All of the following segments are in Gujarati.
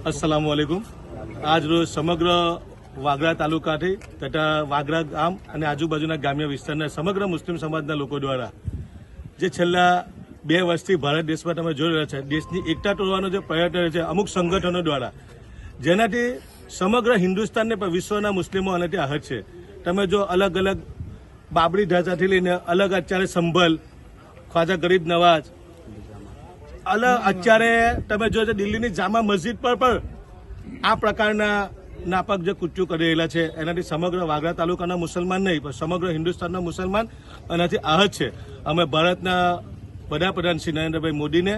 अस्सलाम वालेकुम। आज रोज समग्र વાગરા તાલુકાથી તથા વાગરા ગામ અને આજુબાજુના ગ્રામ્ય વિસ્તારના સમગ્ર મુસ્લિમ સમાજના લોકો દ્વારા જે છેલ્લા 2 વર્ષથી ભારત દેશમાં તમે જોઈ રહ્યા છે, દેશની એકતા તોડવાનો જે પ્રયત્ન છે અમુક સંગઠનો દ્વારા, જેનાથી સમગ્ર હિન્દુસ્તાનને પણ વિશ્વના મુસ્લિમો આનાથી આહત છે. તમે જો અલગ અલગ બાબરી ઢાંચાથી લઈને અલગ અત્યારે સંભલ, ખ્વાજા ગરીબ નવાજ, અલગ અત્યારે તમે જો દિલ્હીની જામા મસ્જિદ પર પણ આ પ્રકારના નાપાક જે કૃત્યો કરી રહેલા છે, એનાથી સમગ્ર વાગરા તાલુકાના મુસલમાન નહીં પણ સમગ્ર હિન્દુસ્તાનના મુસલમાન એનાથી આહત છે. અમે ભારતના વડાપ્રધાન શ્રી નરેન્દ્રભાઈ મોદીને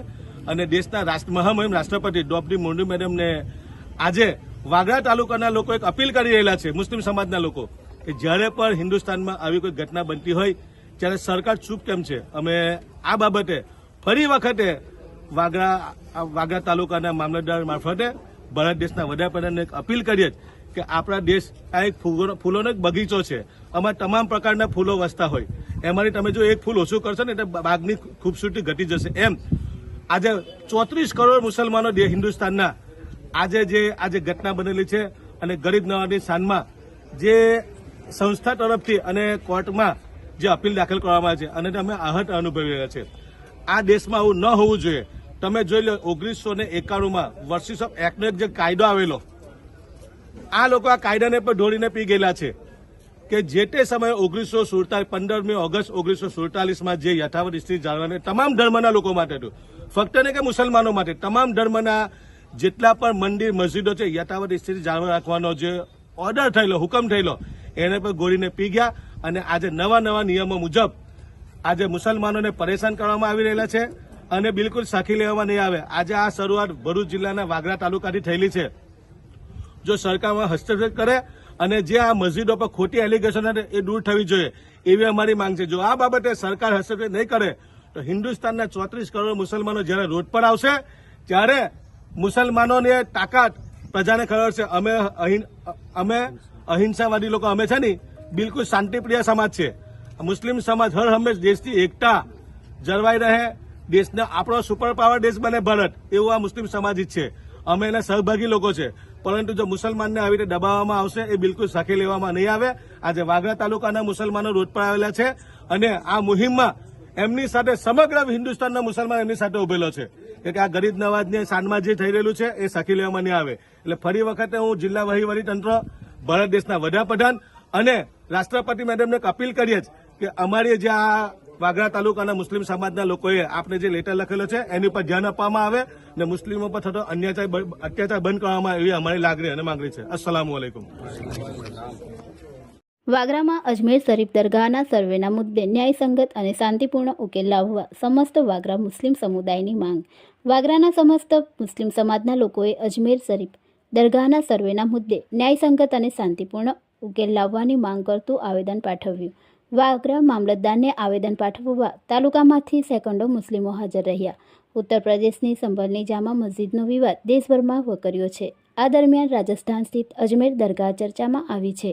અને દેશના મહામહિમ રાષ્ટ્રપતિ દ્રૌપદી મુર્મુ મેડમને આજે વાગરા તાલુકાના લોકો એક અપીલ કરી રહેલા છે, મુસ્લિમ સમાજના લોકો, કે જ્યારે પણ હિન્દુસ્તાનમાં આવી કોઈ ઘટના બનતી હોય ત્યારે સરકાર ચૂપ કેમ છે. અમે આ બાબતે ફરી વખતે વાગરા તાલુકાના મામલતદાર મારફતે ભારત દેશના વડાપ્રધાનને એક અપીલ કરીએ કે આપણા દેશ આ એક ફૂલોનો એક બગીચો છે, આમાં તમામ પ્રકારના ફૂલો વસતા હોય, એમાંથી તમે જો એક ફૂલ ઓછું કરશો ને એટલે બાગની ખૂબસૂરતી ઘટી જશે. એમ આજે 34 કરોડ મુસલમાનો હિન્દુસ્તાનના આજે ઘટના બનેલી છે અને ગરીબ નવાજની શાનમાં જે સંસ્થા તરફથી અને કોર્ટમાં જે અપીલ દાખલ કરવામાં આવે છે અને અમે આહત અનુભવી રહ્યા છે. આ દેશમાં આવું ન હોવું જોઈએ. તમે જોઈ લો 1991માં વર્સિસ ઓફ એક્ટનો એક જે કાયદો આવેલો, આ લોકો આ કાયદાને પણ ઢોળીને પી ગયેલા છે કે જે તે સમયે 15મી ઓગસ્ટ 1947માં જે યથાવત સ્થિતિ જાળવવાની તમામ ધર્મના લોકો માટે હતું, ફક્ત નહીં કે મુસલમાનો માટે, તમામ ધર્મના જેટલા પણ મંદિર મસ્જિદો છે યથાવત સ્થિતિ જાળવી રાખવાનો જે ઓર્ડર થયેલો, હુકમ થયેલો, એને પણ ગોળીને પી ગયા. અને આજે નવા નિયમો મુજબ આજે મુસલમાનોને પરેશાન કરવામાં આવી રહેલા છે અને બિલકુલ સાખી લેવામાં નહીં આવે. આજે આ શરૂઆત ભરૂચ જિલ્લાના વાગરા તાલુકાથી થયેલી છે. જો સરકારમાં હસ્તક્ષેપ કરે અને જે આ મસ્જિદો પર ખોટી એલિગેશન એ દૂર થવી જોઈએ એવી અમારી માંગ છે. જો આ બાબતે સરકાર હસ્તક્ષેપ નહીં કરે તો હિન્દુસ્તાનના 34 કરોડ મુસલમાનો જ્યારે રોડ પર આવશે ત્યારે મુસલમાનોની તાકાત પ્રજાને ખબર છે. અમે અહિંસાવાદી લોકો અમે છે ને બિલકુલ શાંતિપ્રિય સમાજ છે. મુસ્લિમ સમાજ હર હંમેશ દેશની એકતા જળવાઈ રહે, દેશને આપણો સુપર પાવર દેશ બને ભારત, એવું આ મુસ્લિમ સમાજ જ છે. અમે એના સહભાગી લોકો છે. પરંતુ જો મુસલમાનને આવી રીતે દબાવવામાં આવશે એ બિલકુલ સાખી લેવામાં નહીં આવે. આજે વાગરા તાલુકાના મુસલમાનો રોડ પર આવેલા છે અને આ મુહિમમાં એમની સાથે સમગ્ર હિન્દુસ્તાનના મુસલમાન એમની સાથે ઉભેલો છે કે આ ગરીબ નવાજની શાનમાં જે થઈ રહેલું છે એ સાખી લેવામાં નહીં આવે. એટલે ફરી વખતે હું જિલ્લા વહીવટી તંત્ર, ભારત દેશના વડાપ્રધાન અને રાષ્ટ્રપતિ મેડમને એક અપીલ કરીએ કે અમારી જે આ વાગરા તાલુકાના મુસ્લિમ સમાજના લોકોએ આપણે જે લેટર લખેલો છે એની પર ધ્યાન આપવામાં આવે અને મુસ્લિમો પર થતો અત્યાચાર બંધ કરવામાં આવે એવી અમારી લાગણી અને માંગણી છે. અસ્સલામુ અલૈકુમ. વાગરામાં અજમેર શરીફ દરગાહના સર્વેના મુદ્દે ન્યાયસંગત અને શાંતિપૂર્ણ ઉકેલ લાવવા સમસ્ત વાગરા મુસ્લિમ સમુદાયની માંગ. વાગરાના સમસ્ત મુસ્લિમ સમાજના લોકોએ અજમેર શરીફ દરગાહના સર્વેના મુદ્દે ન્યાયસંગત અને શાંતિપૂર્ણ ઉકેલ લાવવાની માંગ કરતું આવેદન પાઠવ્યું. વાગરા મામલતદારને આવેદન પાઠવવા તાલુકામાંથી સેંકડો મુસ્લિમો હાજર રહ્યા. ઉત્તર પ્રદેશની સંભલની જામા મસ્જિદનો વિવાદ દેશભરમાં વકર્યો છે. આ દરમિયાન રાજસ્થાન સ્થિત અજમેર દરગાહ ચર્ચામાં આવી છે.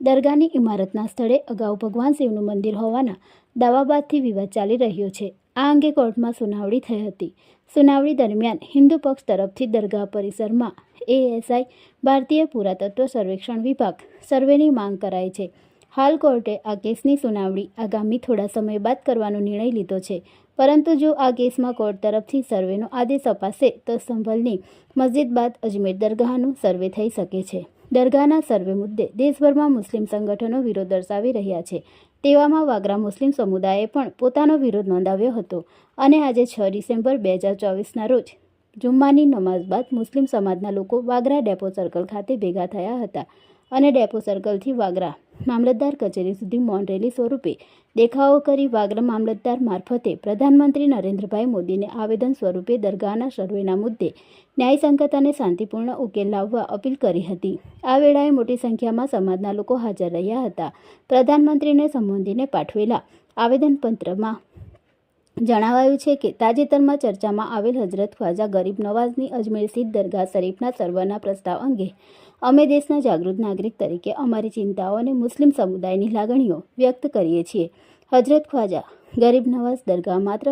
દરગાહની ઇમારતના સ્થળે અગાઉ ભગવાન શિવનું મંદિર હોવાના દાવા બાદથી વિવાદ ચાલી રહ્યો છે. આ અંગે કોર્ટમાં સુનાવણી થઈ હતી. સુનાવણી દરમિયાન હિન્દુ પક્ષ તરફથી દરગાહ પરિસરમાં ASI ભારતીય પુરાતત્વ સર્વેક્ષણ વિભાગ સર્વેની માંગ કરાઈ છે. હાલ કોર્ટે આ કેસની સુનાવણી આગામી થોડા સમય બાદ કરવાનો નિર્ણય લીધો છે. પરંતુ જો આ કેસમાં કોર્ટ તરફથી સર્વેનો આદેશ અપાશે તો સંભલની મસ્જિદ બાદ અજમેર દરગાહનું સર્વે થઈ શકે છે. દરગાહના સર્વે મુદ્દે દેશભરમાં મુસ્લિમ સંગઠનો વિરોધ દર્શાવી રહ્યા છે. તેવામાં વાગરા મુસ્લિમ સમુદાયે પણ પોતાનો વિરોધ નોંધાવ્યો હતો અને આજે 6 ડિસેમ્બર 2024ના રોજ જુમ્માની નમાઝ બાદ મુસ્લિમ સમાજના લોકો વાગરા ડેપો સર્કલ ખાતે ભેગા થયા હતા અને ડેપો સર્કલથી વાગરા મામલતદાર કચેરી સુધી મૌન રેલી સ્વરૂપે દેખાવો કરી વાગરા મામલતદાર મારફતે પ્રધાનમંત્રી નરેન્દ્રભાઈ મોદીને આવેદન સ્વરૂપે દરગાહના સર્વેના મુદ્દે ન્યાયસંગત અને શાંતિપૂર્ણ ઉકેલ લાવવા અપીલ કરી હતી. આ વેળાએ મોટી સંખ્યામાં સમાજના લોકો હાજર રહ્યા હતા. પ્રધાનમંત્રીને સંબોધીને પાઠવેલા આવેદનપત્રમાં જણાવાયું છે કે તાજેતરમાં ચર્ચામાં આવેલ હજરત ખ્વાજા ગરીબ નવાઝની અજમેર સ્થિત દરગાહ શરીફના સર્વેના પ્રસ્તાવ અંગે અમે દેશના જાગૃત નાગરિક તરીકે અમારી ચિંતાઓ અને મુસ્લિમ સમુદાયની લાગણીઓ વ્યક્ત કરીએ છીએ. હજરત ખ્વાજા ગરીબ નવાઝ દરગાહ માત્ર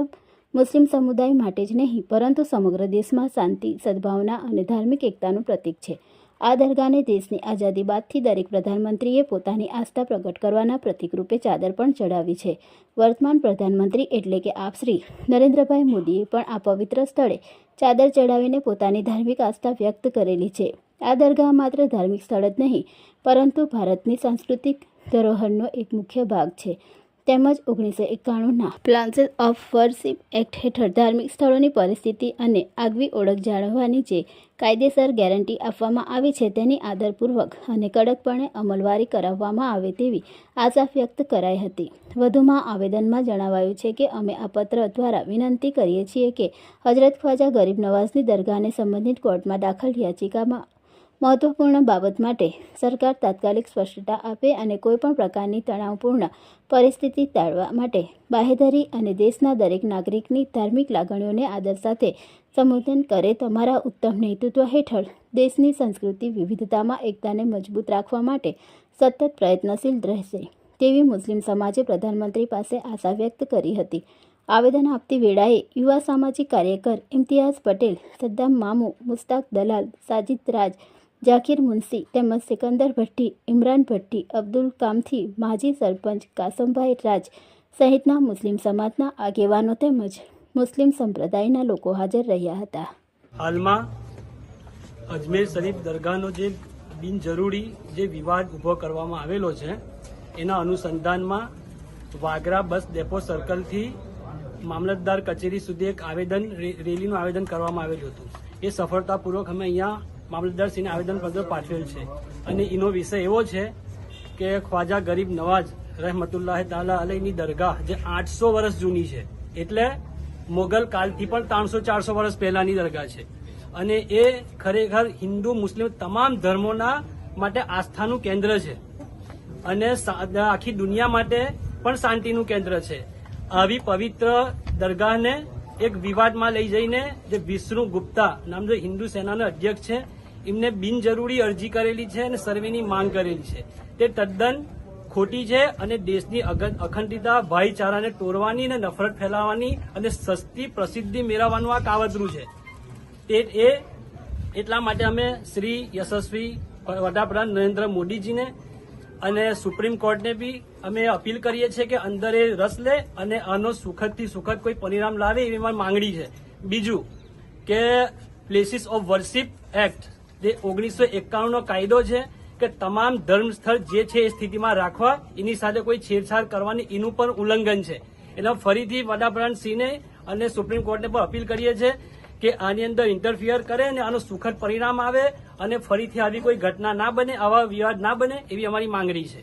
મુસ્લિમ સમુદાય માટે જ નહીં પરંતુ સમગ્ર દેશમાં શાંતિ, સદભાવના અને ધાર્મિક એકતાનું પ્રતીક છે. આ દરગાહને દેશની આઝાદી બાદથી દરેક પ્રધાનમંત્રીએ પોતાની આસ્થા પ્રગટ કરવાના પ્રતીક રૂપે ચાદર પણ ચડાવી છે. વર્તમાન પ્રધાનમંત્રી એટલે કે આપ શ્રી નરેન્દ્રભાઈ મોદીએ પણ આ પવિત્ર સ્થળે ચાદર ચડાવીને પોતાની ધાર્મિક આસ્થા વ્યક્ત કરેલી છે. આ દરગાહ માત્ર ધાર્મિક સ્થળ જ નહીં પરંતુ ભારતની સાંસ્કૃતિક ધરોહરનો એક મુખ્ય ભાગ છે. તેમજ 1991ના પ્લાન્સ ઓફ વર્શિપ એક્ટ હેઠળ ધાર્મિક સ્થળોની પરિસ્થિતિ અને આગવી ઓળખ જાળવવાની જે કાયદેસર ગેરંટી આપવામાં આવી છે તેની આદરપૂર્વક અને કડકપણે અમલવારી કરાવવામાં આવે તેવી આશા વ્યક્ત કરાઈ હતી. વધુમાં આવેદનમાં જણાવાયું છે કે અમે આ પત્ર દ્વારા વિનંતી કરીએ છીએ કે હજરત ખ્વાજા ગરીબ નવાઝની દરગાહને સંબંધિત કોર્ટમાં દાખલ યાચિકામાં મહત્વપૂર્ણ બાબત માટે સરકાર તાત્કાલિક સ્પષ્ટતા આપે અને કોઈપણ પ્રકારની તણાવપૂર્ણ પરિસ્થિતિ ટાળવા માટે બાહેધરી અને દેશના દરેક નાગરિકની ધાર્મિક લાગણીઓને આદર સાથે સંબોધન કરે. તમારા ઉત્તમ નેતૃત્વ હેઠળ દેશની સંસ્કૃતિ વિવિધતામાં એકતાને મજબૂત રાખવા માટે સતત પ્રયત્નશીલ રહેશે તેવી મુસ્લિમ સમાજે પ્રધાનમંત્રી પાસે આશા વ્યક્ત કરી હતી. આવેદન આપતી વેળાએ યુવા સામાજિક કાર્યકર ઇમ્તિયાઝ પટેલ, સદ્દામ મામુ, મુસ્તાક દલાલ, સાજિદ રાજ, જાકીર મુનશી તેમજ સિકંદર ભટ્ટી, ઇમરાન ભટ્ટી, અબ્દુલ કામથી, માજી સરપંચ કાસમભાઈ રાજ સહિતના મુસ્લિમ સમાજના આગેવાનો તેમજ મુસ્લિમ સંપ્રદાયના લોકો હાજર રહ્યા હતા. હાલમાં અજમેર શરીફ દરગાહનો જે બિનજરૂરી જે વિવાદ ઊભો કરવામાં આવેલો છે એના અનુસંધાનમાં વાગરા બસ ડેપો સર્કલથી મામલતદાર કચેરી સુધી એક રેલીનું આવેદન કરવામાં આવેલું હતું. એ સફળતાપૂર્વક અમે અહીંયા મામલતદારશ્રીને આવેદનપત્ર પાઠવેલ છે અને એનો વિષય એવો છે કે ખ્વાજા ગરીબ નવાઝ રહેમતુલ્લાહ તાલા અલૈની દરગાહ જે 800 વર્ષ જૂની છે, એટલે મોગલ કાલથી પણ 300-400 વર્ષ પહેલાની દરગાહ છે અને એ ખરેખર હિન્દુ મુસ્લિમ તમામ ધર્મોના માટે આસ્થાનું કેન્દ્ર છે અને આખી દુનિયા માટે પણ શાંતિનું કેન્દ્ર છે. આવી પવિત્ર દરગાહને એક વિવાદમાં લઈ જઈને જે વિષ્ણુ ગુપ્તા નામ જે હિન્દુ સેનાના અધ્યક્ષ છે એમને બિનજરૂરી અરજી કરેલી છે અને સર્વેની માંગ કરેલી છે. તે તદ્દન ખોટી છે અને દેશની અખંડિતતા, ભાઈચારાને તોડવાની અને નફરત ફેલાવવાની અને સસ્તી પ્રસિદ્ધિ મેળવવાનું આ કાવતરું છે. તે એટલા માટે અમે શ્રી યશસ્વી વડાપ્રધાન નરેન્દ્ર મોદીજીને અને સુપ્રીમ કોર્ટને બી અમે અપીલ કરીએ છીએ કે અંદર એ રસ લે અને આનો સુખદથી સુખદ કોઈ પરિણામ લાવે એવી મારી માંગણી છે. બીજું કે પ્લેસીસ ઓફ વર્શિપ એક્ટ જે 1991નો કાયદો છે કે તમામ ધર્મ સ્થળ જે છે એ સ્થિતિમાં રાખવા, એની સાથે કોઈ છેડછાડ કરવાની એનું પણ ઉલ્લંઘન છે. એટલે ફરીથી વડાપ્રધાનશ્રીને અને સુપ્રીમ કોર્ટને પણ અપીલ કરીએ છીએ કે આની અંદર ઇન્ટરફિયર કરે અને આનું સુખદ પરિણામ આવે અને ફરીથી આવી કોઈ ઘટના ના બને, આવા વિવાદ ના બને એવી અમારી માંગણી છે.